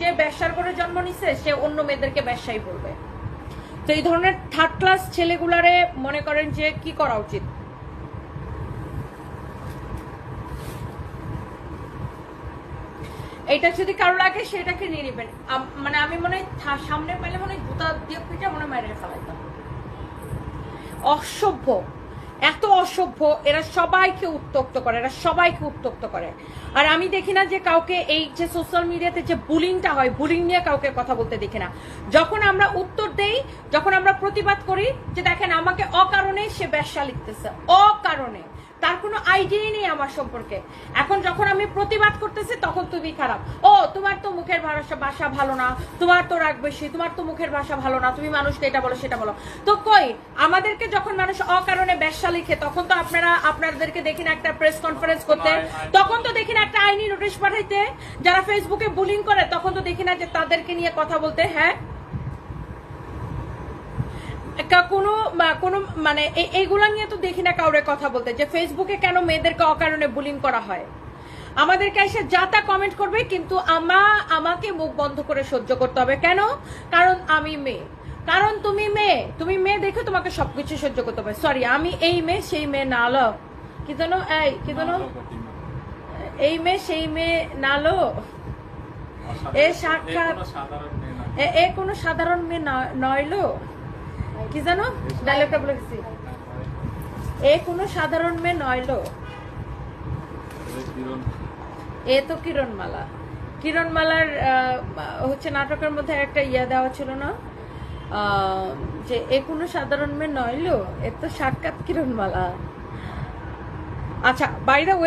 যে ব্যবসার করে জন্ম নিছে সে অন্য মেয়েদেরকে ব্যবসায়ী বলবে। তো এই ধরনের থার্ড ক্লাস ছেলেগুলারে মনে করেন যে কি করা উচিত? এইটা যদি কারো লাগে সেটাকে নিয়ে নেবেন। মানে আমি মনে হয় সামনে পেলে মনে হয় জুতা দিয়ে পিঠা মনে মেরে ফেলাইতাম। অসভ্য, এত অসভ্য, এরা সবাইকে উত্তক্ত করে, এরা সবাইকে উত্তক্ত করে। আর আমি দেখি না যে কাউকে এই যে সোশ্যাল মিডিয়াতে যে বুলিংটা হয়, বুলিং নিয়ে কাউকে কথা বলতে দেখি না। যখন আমরা উত্তর দেই, যখন আমরা প্রতিবাদ করি যে দেখেন আমাকে অকারণে সে ব্যবসা লিখতেছে, অকারণে, তার কোনো আইডিয়াই নেই আমার সম্পর্কে। এখন যখন আমি প্রতিবাদ করতেছি তখন তুমি খারাপ, ও তোমার তো মুখের ভাষা ভালো না, তোমার তো রাগ বেশি, তোমার তো মুখের ভাষা ভালো না, তুমি মানুষকে এটা বলো সেটা বলো। তো কই আমাদেরকে যখন মানুষ অকারণে ব্যবসা লিখে তখন তো আপনাদেরকে দেখি না একটা প্রেস কনফারেন্স করতে, তখন তো দেখি না একটা আইনি নোটিশ পাঠাইতে, যারা ফেসবুকে বুলিং করে তখন তো দেখি না যে তাদেরকে নিয়ে কথা বলতে। হ্যাঁ, কোনো মানে এইগুলা নিয়ে তো দেখি না কাউরে কথা বলতে, যে ফেসবুকে কেন মেয়েদেরকে অকারণে বুলিং করা হয়। আমাদেরকে এসে যা তা কমেন্ট করবে, কিন্তু আমাকে মুখ বন্ধ করে সহ্য করতে হবে। কেন? কারণ আমি মেয়ে। কারণ তুমি মেয়ে দেখে তোমাকে সবকিছু সহ্য করতে হবে। সরি, আমি এই মেয়ে সেই মেয়ে না লো, কি জানো এই মেয়ে সেই মেয়ে না লো, এ সাক্ষাৎ এ কোনো সাধারণ মেয়ে নয়লো, কি জানো ডায়লগটা বলে গেছি, এ কোনো সাধারণ মেয়ে নয়লো, এ তো কিরণমালার হচ্ছে নাটকের মধ্যে একটা দেওয়া ছিল না, যে এ কোনো সাধারণ মেয়ে নয়লো, এ তো সাক্ষাৎ কিরণমালা। আচ্ছা, বাই দ্য ওয়ে